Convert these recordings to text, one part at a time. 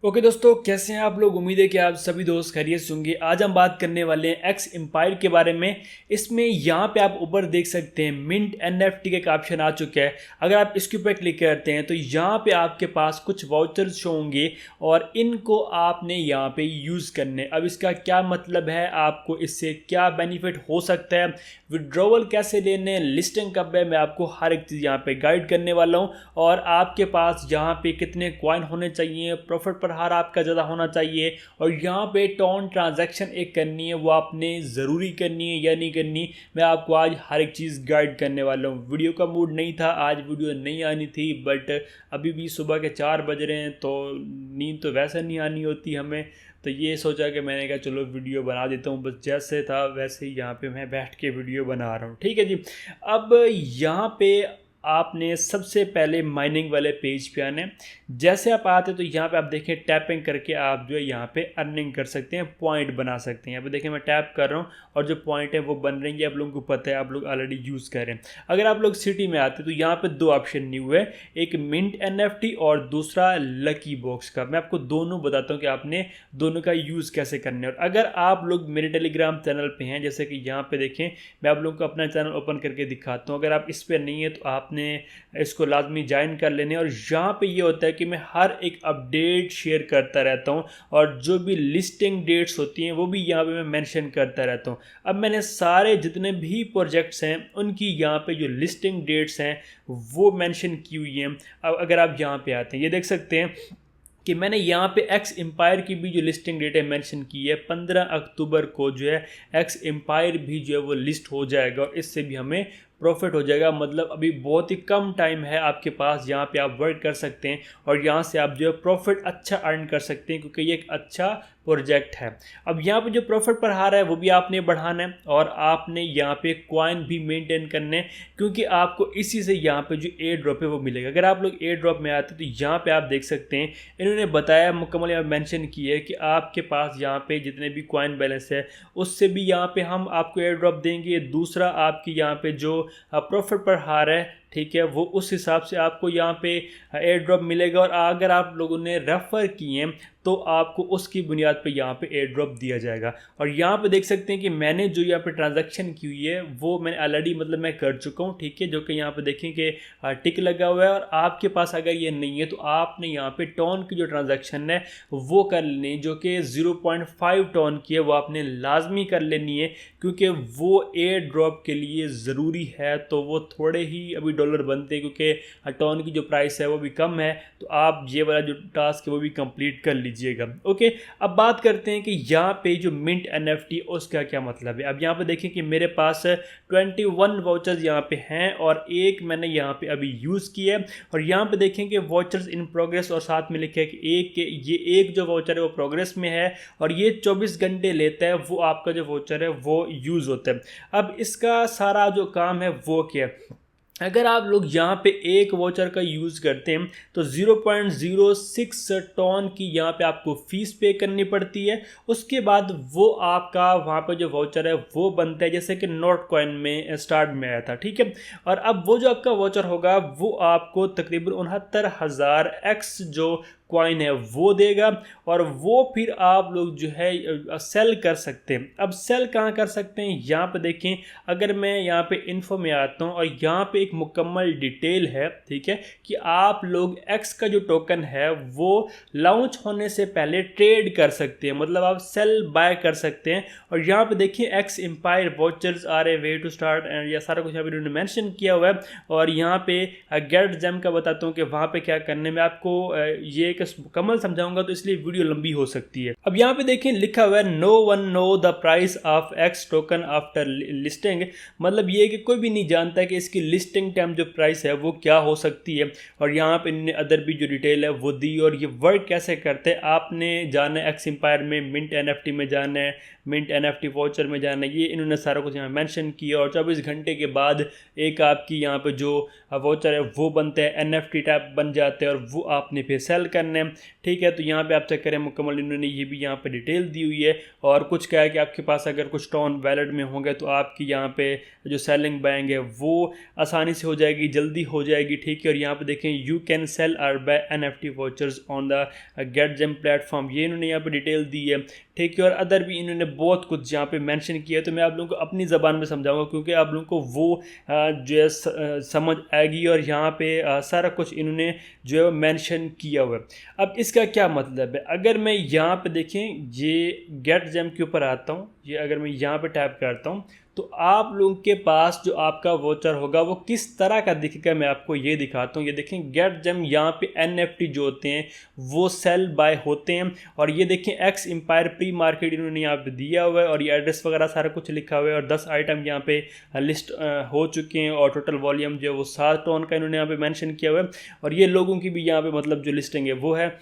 Okay दोस्तों, कैसे हैं आप लोग। उम्मीद है कि आप सभी दोस्त खैरियत से होंगे। आज हम बात करने वाले हैं एक्स एम्पायर के बारे में। इसमें यहाँ पे आप ऊपर देख सकते हैं मिंट एनएफटी का एक ऑप्शन आ चुका है। अगर आप इसके ऊपर क्लिक करते हैं तो यहाँ पे आपके पास कुछ वाउचर्स शो होंगे और इनको आपने यहाँ पे यूज़ करने। अब इसका क्या मतलब है, आपको इससे क्या बेनिफिट हो सकता है, विड्रॉवल कैसे लेने, लिस्टिंग कब है, मैं आपको हर एक चीज़ यहाँ पे गाइड करने वाला हूँ। और आपके पास यहाँ पे कितने कॉइन होने चाहिए, प्रॉफिट पर हार आपका ज़्यादा होना चाहिए, और यहाँ पे टॉन ट्रांजैक्शन एक करनी है, वो आपने ज़रूरी करनी है या नहीं करनी, मैं आपको आज हर एक चीज़ गाइड करने वाला हूँ। वीडियो का मूड नहीं था, आज वीडियो नहीं आनी थी, बट अभी भी सुबह के 4 बज रहे हैं तो नींद तो वैसे नहीं आनी होती हमें, तो ये सोचा कि मैंने कहा चलो वीडियो बना देता हूँ। बस जैसे था वैसे ही यहाँ पे मैं बैठ के वीडियो बना रहा हूँ, ठीक है जी। अब यहाँ पे आपने सबसे पहले माइनिंग वाले पेज पे आने। जैसे आप आते तो यहाँ पे आप देखें टैपिंग करके आप जो है यहाँ पे अर्निंग कर सकते हैं, पॉइंट बना सकते हैं। यहाँ पे देखें मैं टैप कर रहा हूँ और जो पॉइंट है वो बन रही है, आप लोगों को पता है, आप लोग ऑलरेडी यूज़ कर रहे हैं। अगर आप लोग सिटी में आते तो यहाँ पे दो ऑप्शन न्यू है, एक मिंट एनएफटी और दूसरा लकी बॉक्स का। मैं आपको दोनों बताता हूँ कि आपने दोनों का यूज़ कैसे करना है। और अगर आप लोग मेरे टेलीग्राम चैनल पे हैं, जैसे कि यहाँ पे देखें मैं आप लोगों को अपना चैनल ओपन करके दिखाता हूँ। अगर आप इस पर नहीं है तो आपने इसको लाजमी ज्वाइन कर लेने। और यहाँ पे ये होता है कि मैं हर एक अपडेट शेयर करता रहता हूँ और जो भी लिस्टिंग डेट्स होती हैं वो भी यहाँ पे मैं मेंशन करता रहता हूँ। अब मैंने सारे जितने भी प्रोजेक्ट्स हैं उनकी यहाँ पे जो लिस्टिंग डेट्स हैं वो मेंशन की हुई हैं। अब अगर आप यहाँ पे आते हैं, ये देख सकते हैं कि मैंने यहाँ पे एक्स एम्पायर की भी जो लिस्टिंग डेट है मेंशन की है। 15 अक्टूबर को जो है एक्स एम्पायर भी जो है वो लिस्ट हो जाएगा और इससे भी हमें प्रॉफिट हो जाएगा। मतलब अभी बहुत ही कम टाइम है आपके पास, यहाँ पे आप वर्क कर सकते हैं और यहाँ से आप जो है प्रॉफिट अच्छा अर्न कर सकते हैं, क्योंकि ये एक अच्छा प्रोजेक्ट है। अब यहाँ पे जो प्रॉफिट पर हार है वो भी आपने बढ़ाना है और आपने यहाँ पे कॉइन भी मेंटेन करने, क्योंकि आपको इसी से यहाँ पे जो एयर ड्रॉप है वो मिलेगा। अगर आप लोग एयर ड्रॉप में आते हैं तो यहाँ पे आप देख सकते हैं इन्होंने बताया मुकम्मल, यहाँ मेंशन की है कि आपके पास यहाँ पे जितने भी कॉइन बैलेंस है उससे भी यहाँ पे हम आपको एयर ड्रॉप देंगे। दूसरा आपकी यहाँ पे जो प्रॉफिट पर हार है, ठीक है, वो उस हिसाब से आपको यहाँ पे एयर ड्रॉप मिलेगा। और अगर आप लोगों ने रेफ़र किए हैं तो आपको उसकी बुनियाद पे यहाँ पे एयर ड्रॉप दिया जाएगा। और यहाँ पे देख सकते हैं कि मैंने जो यहाँ पे ट्रांजैक्शन की हुई है वो मैंने ऑलरेडी मतलब मैं कर चुका हूँ, ठीक है, जो कि यहाँ पे देखें कि टिक लगा हुआ है। और आपके पास अगर ये नहीं है तो आपने यहाँ पे टॉन की जो ट्रांजैक्शन है वो कर लेनी, जो कि 0.5 टॉन की है, वो आपने लाजमी कर लेनी है, क्योंकि वो एयर ड्रॉप के लिए ज़रूरी है। तो वो थोड़े ही अभी डॉलर बनते हैं, क्योंकि टॉन की जो प्राइस है वो भी कम है, तो आप ये वाला जो टास्क है वो भी कंप्लीट कर लीजिएगा। ओके, अब बात करते हैं कि यहाँ पे जो मिंट एनएफटी उसका क्या मतलब है। अब यहाँ पे देखें कि मेरे पास 21 वाउचर्स यहाँ पे हैं और एक मैंने यहाँ पे अभी यूज़ किया है। और यहाँ पे देखें कि वाउचर्स इन प्रोग्रेस और साथ में लिखा है कि ये एक जो वाउचर है वो प्रोग्रेस में है और ये 24 घंटे लेता है वो आपका जो वाउचर है वो यूज़ होता है। अब इसका सारा जो काम है वो क्या है, अगर आप लोग यहाँ पे एक वाउचर का यूज़ करते हैं तो 0.06 टॉन की यहाँ पे आपको फ़ीस पे करनी पड़ती है। उसके बाद वो आपका वहाँ पे जो वाउचर है वो बनता है, जैसे कि नोट कॉइन में स्टार्ट में आया था, ठीक है। और अब वो जो आपका वाउचर होगा वो आपको तकरीबन 69,000 एक्स जो कॉइन है वो देगा और वो फिर आप लोग जो है सेल कर सकते हैं। अब सेल कहाँ कर सकते हैं, यहाँ पे देखें, अगर मैं यहाँ पे इन्फो में आता हूँ और यहाँ पे एक मुकम्मल डिटेल है, ठीक है, कि आप लोग एक्स का जो टोकन है वो लॉन्च होने से पहले ट्रेड कर सकते हैं, मतलब आप सेल बाय कर सकते हैं। और यहाँ पे देखिए X Empire vouchers are a way to start and ये सारा कुछ यहाँ पे उन्होंने मेंशन किया हुआ है। और यहाँ पे गेट जेम का बताता हूँ कि वहाँ पे क्या करने में, आपको ये मुकम्मल समझाऊंगा तो इसलिए वीडियो लंबी हो सकती है। अब यहाँ पे देखें लिखा हुआ है no one know the price of X token after listing, मतलब ये कि कोई भी नहीं जानता कि इसकी लिस्टिंग टाइम जो प्राइस है वो क्या हो सकती है। और यहाँ पे इन्होंने अदर भी जो डिटेल है वो दी। और ये वर्क कैसे करते हैं आपने जाना है, एक्स एम्पायर में मिंट एनएफटी में जाना है, मिंट एनएफटी वाउचर में जाना है, ये इन्होंने सारा कुछ यहाँ मेंशन किया। और 24 घंटे के बाद एक आपकी यहाँ पे जो वाउचर है वो बनता है, एनएफटी टाइप बन जाते हैं और वो आपने फिर सेल करना करना है, ठीक है। तो यहाँ पे आप चेक करें मुकम्मल इन्होंने ये भी यहाँ पे डिटेल दी हुई है और कुछ क्या है कि आपके पास अगर कुछ टोन वैलिड में होंगे तो आपकी यहाँ पे जो सेलिंग बाइंग है वो आसानी से हो जाएगी, जल्दी हो जाएगी, ठीक है। और यहाँ पे देखें यू कैन सेल और buy NFT vouchers on the Getgem platform, ये इन्होंने यहाँ पे डिटेल दी है, ठीक है। और अदर भी इन्होंने बहुत कुछ यहाँ पे मेंशन किया है, तो मैं आप लोगों को अपनी ज़बान में समझाऊंगा क्योंकि आप लोगों को वो जो है समझ आएगी। और यहाँ पे सारा कुछ इन्होंने जो है मेंशन किया हुआ है। अब इसका क्या मतलब है, अगर मैं यहाँ पे देखें ये गेटजेम के ऊपर आता हूँ, ये अगर मैं यहाँ पे टैप करता हूँ तो आप लोगों के पास जो आपका वोचर होगा वो किस तरह का दिखेगा, मैं आपको ये दिखाता हूँ। ये देखें गेटजेम यहाँ पे NFT जो होते हैं वो सेल बाय होते हैं। और ये देखें एक्स एम्पायर प्री मार्केट इन्होंने यहाँ पे दिया हुआ है और ये एड्रेस वगैरह सारा कुछ लिखा हुआ है और 10 आइटम यहाँ पे लिस्ट हो चुके हैं और टोटल वॉल्यूम जो है वो 7 टन का इन्होंने यहाँ पे मेंशन किया हुआ है। और ये लोगों की भी यहाँ पे मतलब जो लिस्टिंग है वो है।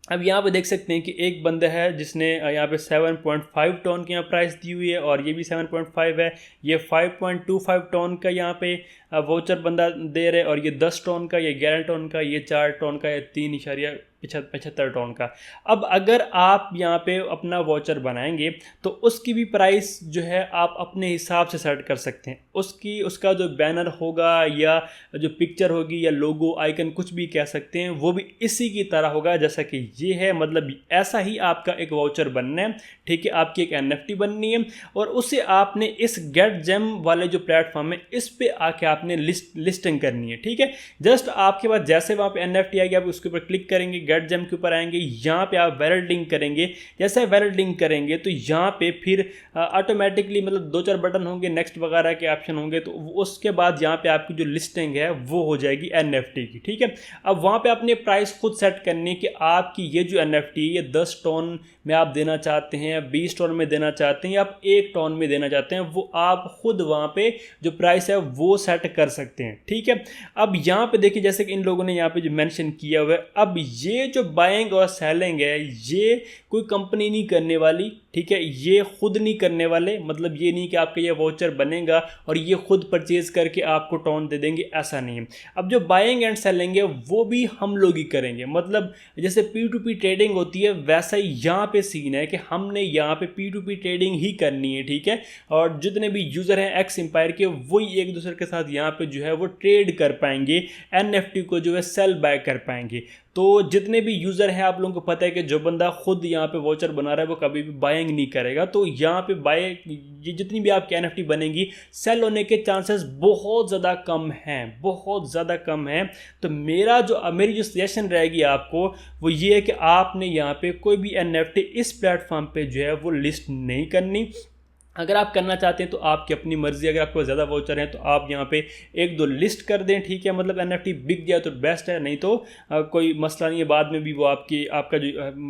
अब यहाँ पे देख सकते हैं कि एक बंदा है जिसने यहाँ पे 7.5 टन की यहाँ प्राइस दी हुई है और ये भी 7.5 है, ये 5.25 टन का यहाँ पे वाउचर बंदा दे रहे हैं और ये 10 टन का, ये 11 टन का, ये 4 टन का, ये 3.75 टन का। अब अगर आप यहाँ पे अपना वाउचर बनाएंगे तो उसकी भी प्राइस जो है आप अपने हिसाब से सेट कर सकते हैं। उसका जो बैनर होगा या जो पिक्चर होगी या लोगो आइकन कुछ भी कह सकते हैं वो भी इसी की तरह होगा जैसा कि ये है। मतलब ऐसा ही आपका एक वाउचर बनना है, ठीक है। आपकी एक NFT बननी है और उसे आपने इस गेटजेम वाले जो प्लेटफॉर्म है इस पे आके आपने लिस्टिंग करनी है, ठीक है। जस्ट आपके पास जैसे वहाँ पे NFT आएगी आप उसके ऊपर क्लिक करेंगे, गेटजेम के ऊपर आएंगे, यहाँ पे आप वैलिड लिंक करेंगे। जैसे वैलिड लिंक करेंगे तो यहाँ पे फिर ऑटोमेटिकली मतलब 2-4 बटन होंगे, नेक्स्ट वगैरह के ऑप्शन होंगे, तो उसके बाद यहाँ पे आपकी जो लिस्टिंग है वो हो जाएगी NFT की, ठीक है। अब वहाँ पे अपने प्राइस खुद सेट करनी कि आपकी ये जो NFT है ये 10 टन में आप देना चाहते हैं या 20 टन में देना चाहते हैं या आप 1 टन में देना चाहते हैं, वो आप खुद वहाँ पे जो प्राइस है वो सेट कर सकते हैं, ठीक है। अब यहाँ पे देखिए जैसे कि इन लोगों ने यहाँ पे जो मेंशन किया हुआ है, अब ये जो बाइंग और सेलिंग है ये कोई कंपनी नहीं करने वाली, ठीक है। ये खुद नहीं करने वाले, मतलब ये नहीं कि आपका ये वाउचर बनेगा और ये खुद परचेज करके आपको टोन दे देंगे, ऐसा नहीं है। अब जो बाइंग एंड सेलिंग है वो भी हम लोग ही करेंगे। मतलब जैसे P2P ट्रेडिंग होती है वैसा ही यहाँ पे सीन है कि हमने यहाँ पे P2P ट्रेडिंग ही करनी है, ठीक है। और जितने भी यूज़र हैं एक्स एम्पायर के वही एक दूसरे के साथ यहाँ पे जो है वो ट्रेड कर पाएंगे, NFT को जो है सेल बाय कर पाएंगे। तो जितने भी यूज़र हैं आप लोगों को पता है कि जो बंदा खुद यहाँ पे वाउचर बना रहा है वो कभी भी बाइंग नहीं करेगा। तो यहाँ पे ये जितनी भी आपकी NFT बनेंगी सेल होने के चांसेस बहुत ज़्यादा कम हैं, बहुत ज़्यादा कम हैं। तो मेरी जो सजेशन रहेगी आपको वो ये है कि आपने यहाँ पे कोई भी NFT इस प्लेटफॉर्म पे जो है वो लिस्ट नहीं करनी। अगर आप करना चाहते हैं तो आपकी अपनी मर्जी, अगर आपको ज़्यादा वाउचर हैं तो आप यहाँ पे 1-2 लिस्ट कर दें, ठीक है। मतलब NFT बिक गया तो बेस्ट है, नहीं तो कोई मसला नहीं है, बाद में भी वो आपका जो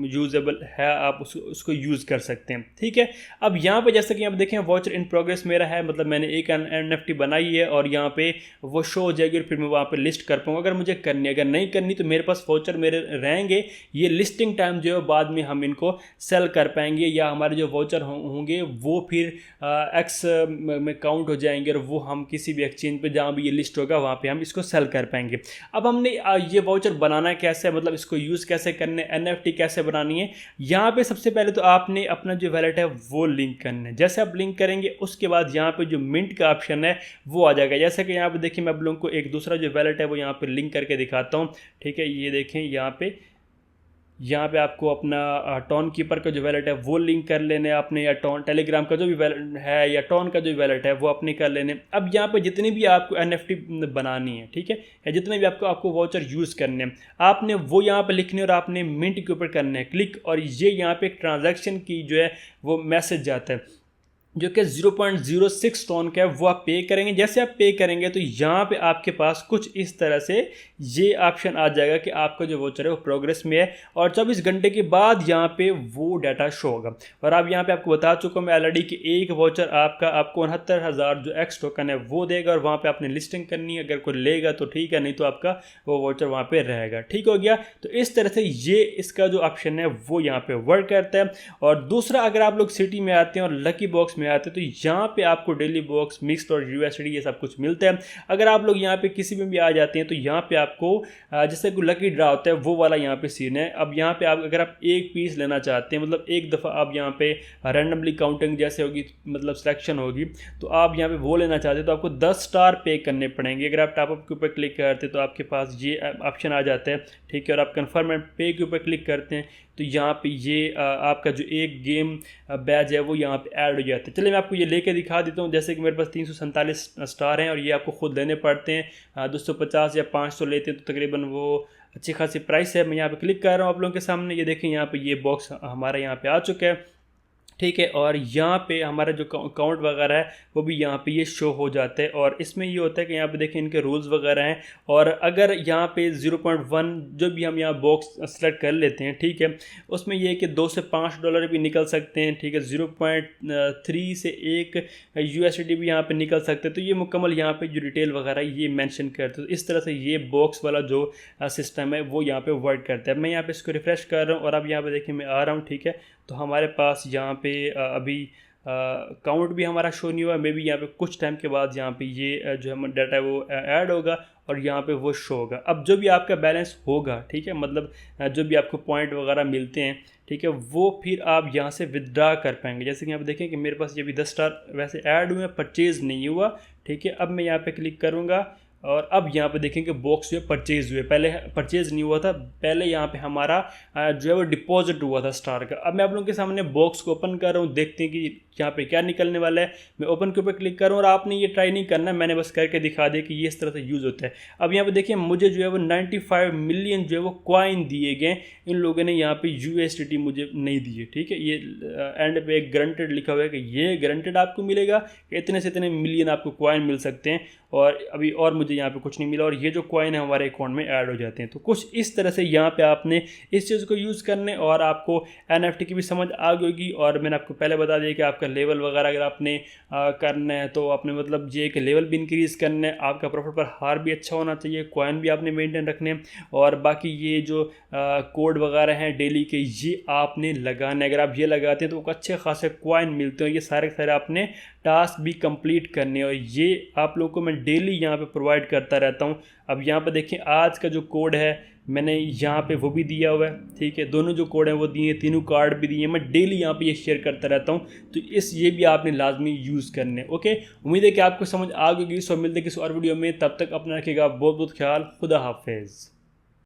यूजेबल है आप उसको यूज़ कर सकते हैं, ठीक है। अब यहाँ पे जैसे कि आप देखें वाउचर इन प्रोग्रेस मेरा है, मतलब मैंने एक NFT बनाई है और यहाँ पे वो शो हो जाएगी और फिर मैं वहाँ पर लिस्ट कर पाऊँगा अगर मुझे करनी है। अगर नहीं करनी तो मेरे पास वाउचर मेरे रहेंगे, ये लिस्टिंग टाइम जो है बाद में हम इनको सेल कर पाएंगे या हमारे जो वाउचर होंगे वो फिर एक्स में काउंट हो जाएंगे और वो हम किसी भी एक्सचेंज पे जहाँ भी ये लिस्ट होगा वहाँ पे हम इसको सेल कर पाएंगे। अब हमने ये वाउचर बनाना कैसे है, मतलब इसको यूज़ कैसे करने, NFT कैसे बनानी है। यहाँ पे सबसे पहले तो आपने अपना जो वैलेट है वो लिंक करना है। जैसे आप लिंक करेंगे उसके बाद यहाँ पे जो मिंट का ऑप्शन है वो आ जाएगा। जैसे कि यहाँ पे देखिए मैं आप लोगों को एक दूसरा जो वैलेट है वो यहाँ पे लिंक करके दिखाता हूँ, ठीक है। ये देखें यहाँ पे आपको अपना टॉन कीपर का जो वैलेट है वो लिंक कर लेने आपने, या टॉन टेलीग्राम का जो भी वैलेट है या टॉन का जो वैलेट है वो अपने कर लेने। अब यहाँ पे जितनी भी आपको NFT बनानी है, ठीक है, या जितने भी आपको वाउचर यूज़ करने हैं आपने वो यहाँ पे लिखने और आपने मिंट के ऊपर करना है क्लिक। और ये यहाँ पे एक ट्रांजैक्शन की जो है वो मैसेज जाता है जो कि 0.06 टन का है, वो आप पे करेंगे। जैसे आप पे करेंगे तो यहाँ पे आपके पास कुछ इस तरह से ये ऑप्शन आ जाएगा कि आपका जो वाउचर है वो प्रोग्रेस में है और 24 घंटे के बाद यहाँ पे वो डाटा शो होगा। और अब यहाँ पे आपको बता चुका हूँ मैं ऑलरेडी कि एक वाउचर आपको 69,000 जो एक्स टोकन है वो देगा और वहाँ पे आपने लिस्टिंग करनी है। अगर कोई लेगा तो ठीक है, नहीं तो आपका वो वाउचर वहाँ पे रहेगा, ठीक हो गया। तो इस तरह से ये इसका जो ऑप्शन है वो यहाँ पे वर्क करता है। और दूसरा, अगर आप लोग सिटी में आते हैं और लकी बॉक्स में आते हैं। तो यहाँ पे आपको डेली बॉक्स, मिक्स्ड और यूएसडी ये सब कुछ मिलता है। अगर आप लोग यहाँ पे किसी में भी आ जाते हैं तो यहाँ पे आपको जैसे कोई लकी ड्रा होता है वो वाला यहाँ पे सीन है। अब यहाँ पे आप अगर आप एक पीस लेना चाहते हैं, मतलब एक दफ़ा आप यहाँ पे रैंडमली काउंटिंग जैसे होगी, मतलब सिलेक्शन होगी, तो आप यहाँ पे वो लेना चाहते हैं तो आपको 10 स्टार पे करने पड़ेंगे। अगर आप टॉप अप के ऊपर क्लिक करते हैं तो आपके पास ये ऑप्शन आ जाता है, ठीक है। और आप कन्फर्म एंड पे के ऊपर क्लिक करते हैं तो यहाँ पे ये आपका जो एक गेम बैच है वो यहाँ पे ऐड हो जाता है। चलिए मैं आपको ये लेके दिखा देता हूँ। जैसे कि मेरे पास 347 स्टार हैं और ये आपको खुद लेने पड़ते हैं। 250 या 500 लेते हैं तो तकरीबन वो अच्छी खासी प्राइस है। मैं यहाँ पे क्लिक कर रहा हूँ आप लोगों के सामने, ये देखें यहाँ पे ये बॉक्स हमारा यहाँ पे आ चुका है, ठीक है। और यहाँ पे हमारा जो अकाउंट वगैरह है वो भी यहाँ पे ये शो हो जाता है। और इसमें ये होता है कि यहाँ पे देखें इनके रूल्स वगैरह हैं। और अगर यहाँ पे 0.1 जो भी हम यहाँ बॉक्स सेलेक्ट कर लेते हैं, ठीक है, उसमें ये है कि $2 से $5 भी निकल सकते हैं, ठीक है। 0.3 से 1 USD भी यहाँ पे निकल सकते हैं। तो ये मुकम्मल यहाँ पे जो डिटेल वगैरह ये मेंशन करते हैं। तो इस तरह से ये बॉक्स वाला जो सिस्टम है वो यहाँ पे वर्क करता है। मैं यहाँ पे इसको रिफ़्रेश कर रहा हूँ और अब यहाँ पे देखिए मैं आ रहा हूँ, ठीक है। तो हमारे पास यहाँ पे अभी काउंट भी हमारा शो नहीं हुआ। मे बी यहाँ पे कुछ टाइम के बाद यहाँ पे ये जो हम डाटा है वो ऐड होगा और यहाँ पे वो शो होगा। अब जो भी आपका बैलेंस होगा, ठीक है, मतलब जो भी आपको पॉइंट वगैरह मिलते हैं, ठीक है, वो फिर आप यहाँ से विदड्रा कर पाएंगे। जैसे कि यहाँ पे देखें कि मेरे पास ये भी 10 स्टार वैसे ऐड हुए, परचेज़ नहीं हुआ, ठीक है। अब मैं यहाँ पे क्लिक करूँगा और अब यहाँ पे देखेंगे बॉक्स जो है परचेज़ हुए, पहले परचेज़ नहीं हुआ था, पहले यहाँ पे हमारा जो है वो डिपॉजिट हुआ था स्टार का। अब मैं आप लोगों के सामने बॉक्स को ओपन कर रहा हूँ, देखते हैं कि यहाँ पे क्या निकलने वाला है। मैं ओपन के ऊपर क्लिक करूँ और आपने ये ट्राई नहीं करना, मैंने बस करके दिखा दिया कि ये इस तरह से यूज़ होता है। अब यहाँ पे देखिए मुझे जो है वो 95 मिलियन जो है वो कॉइन दिए गए। इन लोगों ने यहाँ पे USDT मुझे नहीं दिए, ठीक है। ये एंड पे एक गारंटेड लिखा हुआ है कि ये गारंटेड आपको मिलेगा कि इतने से इतने मिलियन आपको कॉइन मिल सकते हैं। और अभी और मुझे यहाँ पे कुछ नहीं मिला और ये जो कॉइन है हमारे अकाउंट में ऐड हो जाते हैं। तो कुछ इस तरह से यहाँ पे आपने इस चीज़ को यूज़ करने और आपको NFT की भी समझ आ गई होगी। और मैंने आपको पहले बता दिया कि आपका लेवल वगैरह अगर आपने करना है तो आपने मतलब ये कि लेवल भी इंक्रीज़ करना है, आपका प्रॉफिट पर हार भी अच्छा होना चाहिए, कॉइन भी आपने मेंटेन रखने, और बाकी ये जो कोड वगैरह हैं डेली के ये आपने लगाने। अगर आप ये लगाते हैं तो अच्छे खासे कॉइन मिलते हैं। ये सारे आपने टास्क भी कंप्लीट करने और ये आप लोगों को मैं डेली यहाँ पे प्रोवाइड करता रहता हूँ। अब यहाँ पे देखें आज का जो कोड है मैंने यहाँ पे वो भी दिया हुआ है, ठीक है। दोनों जो कोड हैं वो दिए, तीनों कार्ड भी दिए। मैं डेली यहाँ पे ये शेयर करता रहता हूँ। तो ये भी आपने लाजमी यूज़ करने। ओके, उम्मीद है कि आपको समझ आ गई। सो मिलते किसी और वीडियो में, तब तक अपना रखिएगा बहुत बहुत ख्याल। खुदा हाफिज़।